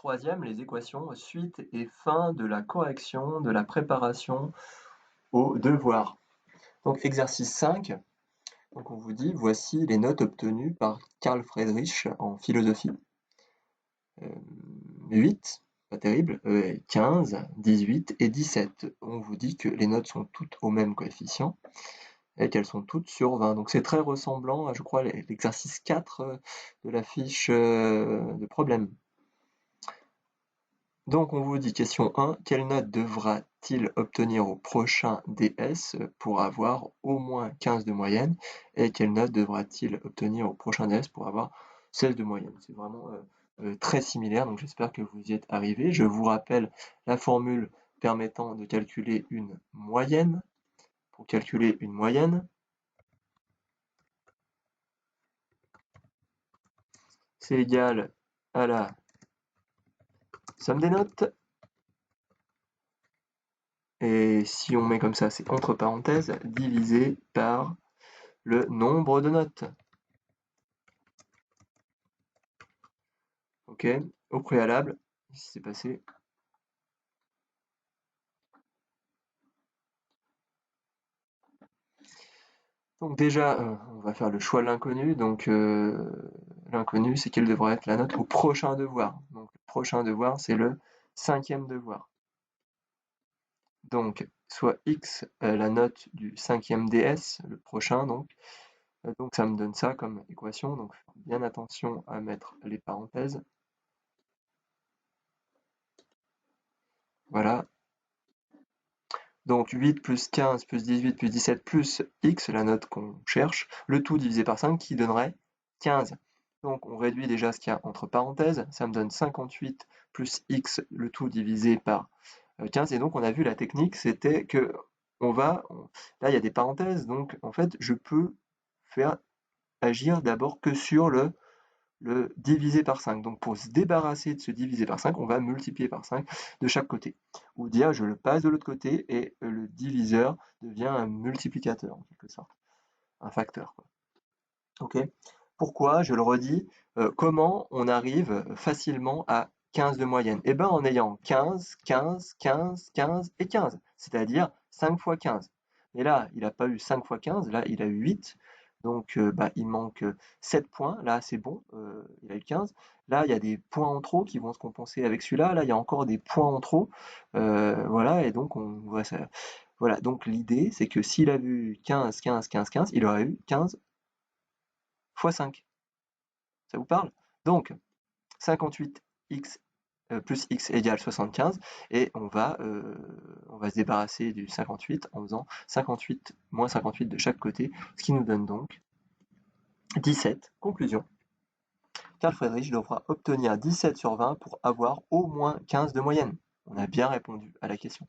Troisième, les équations suite et fin de la correction de la préparation au devoir. Donc exercice 5, donc on vous dit voici les notes obtenues par Carl Friedrich en philosophie. 8, pas terrible, 15, 18 et 17. On vous dit que les notes sont toutes au même coefficient et qu'elles sont toutes sur 20. Donc c'est très ressemblant à, je crois, l'exercice 4 de la fiche de problème. Donc on vous dit question 1, quelle note devra-t-il obtenir au prochain DS pour avoir au moins 15 de moyenne et quelle note devra-t-il obtenir au prochain DS pour avoir 16 de moyenne? C'est vraiment très similaire, donc j'espère que vous y êtes arrivés. Je vous rappelle la formule permettant de calculer une moyenne. Pour calculer une moyenne, c'est égal à la somme des notes. Et si on met comme ça, c'est entre parenthèses, divisé par le nombre de notes. Ok, au préalable, qu'est-ce qui s'est passé? Donc déjà, on va faire le choix de l'inconnu. Donc l'inconnu, c'est quelle devrait être la note au prochain devoir. Donc le prochain devoir, c'est le 5e devoir. Donc soit x, la note du 5e DS, le prochain donc. Donc ça me donne ça comme équation. Donc bien attention à mettre les parenthèses. Voilà. Donc 8 plus 15 plus 18 plus 17 plus x, la note qu'on cherche, le tout divisé par 5 qui donnerait 15. Donc on réduit déjà ce qu'il y a entre parenthèses, ça me donne 58 plus x, le tout divisé par 15. Et donc on a vu la technique, c'était que là il y a des parenthèses, donc en fait je peux faire agir d'abord que sur le divisé par 5. Donc pour se débarrasser de ce divisé par 5, on va multiplier par 5 de chaque côté. Ou dire je le passe de l'autre côté et le diviseur devient un multiplicateur en quelque sorte, un facteur, quoi. Ok. Pourquoi? Je le redis, comment on arrive facilement à 15 de moyenne? Eh bien en ayant 15, 15, 15, 15 et 15, c'est-à-dire 5 fois 15. Mais là, il n'a pas eu 5 fois 15, là il a eu 8. Donc il manque 7 points, là c'est bon, il a eu 15. Là il y a des points en trop qui vont se compenser avec celui-là, là il y a encore des points en trop. Voilà, et donc on voit ça. Voilà, donc l'idée c'est que s'il avait eu 15, 15, 15, 15, il aurait eu 15 fois 5. Ça vous parle? Donc 58x plus x égale 75 et on va se débarrasser du 58 en faisant 58 moins 58 de chaque côté, ce qui nous donne donc 17. Conclusion. Carl Friedrich devra obtenir 17 sur 20 pour avoir au moins 15 de moyenne. On a bien répondu à la question.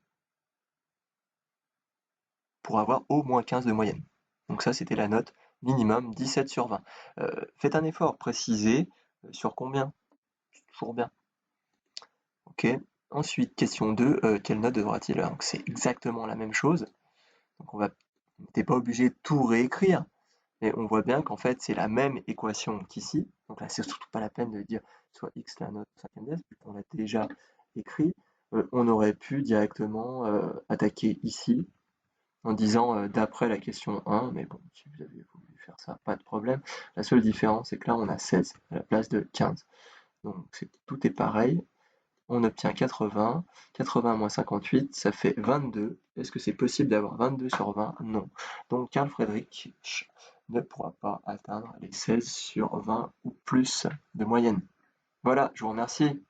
Pour avoir au moins 15 de moyenne. Donc ça, c'était la note minimum 17 sur 20. Faites un effort, précisez sur combien. C'est toujours bien. Ok. Ensuite, question 2, quelle note devra-t-il avoir? Donc c'est exactement la même chose. Donc on n'était pas obligé de tout réécrire, mais on voit bien qu'en fait c'est la même équation qu'ici. Donc là, c'est surtout pas la peine de dire soit x la note 5e DS, puisqu'on l'a déjà écrit. On aurait pu directement attaquer ici en disant d'après la question 1, mais bon, si vous avez voulu faire ça, pas de problème. La seule différence, c'est que là, on a 16 à la place de 15. Donc tout est pareil. On obtient 80. 80 moins 58, ça fait 22. Est-ce que c'est possible d'avoir 22 sur 20? Non. Donc Carl Friedrich ne pourra pas atteindre les 16 sur 20 ou plus de moyenne. Voilà, je vous remercie.